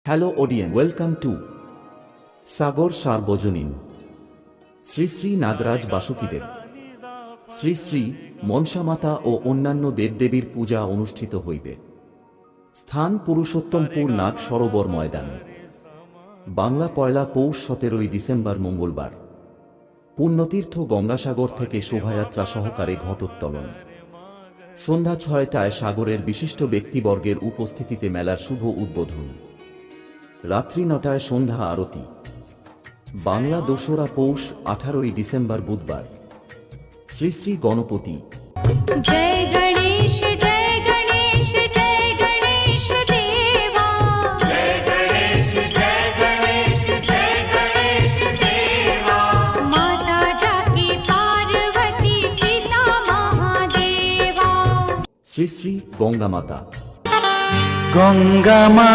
Hello audience, welcome to সাগর সার্বজনীন। শ্রী শ্রী নাগরাজ বাসুকীদেব, শ্রী শ্রী মনসামাতা ও অন্যান্য দেবদেবীর পূজা অনুষ্ঠিত হইবে। স্থান পুরুষোত্তমপুর নাগ সরোবর ময়দান। বাংলা পয়লা পৌষ 17 ডিসেম্বর মঙ্গলবার। পুণ্যতীর্থ গঙ্গাসাগর থেকে শোভাযাত্রা সহকারে ঘটোত্তোলন। সন্ধ্যা 6টায় সাগরের বিশিষ্ট ব্যক্তিবর্গের উপস্থিতিতে মেলার শুভ উদ্বোধন। রাত্রি 9টায় সন্ধ্যা আরতি। বাংলা 2রা পৌষ 18 ডিসেম্বর বুধবার। শ্রী শ্রী গণপতি। जय गणेश जय गणेश जय गणेश देवा। जय गणेश जय गणेश जय गणेश देवा। माता जाकी पार्वती पिता महादेवा। শ্রী শ্রী গঙ্গা মাতা। গঙ্গা মা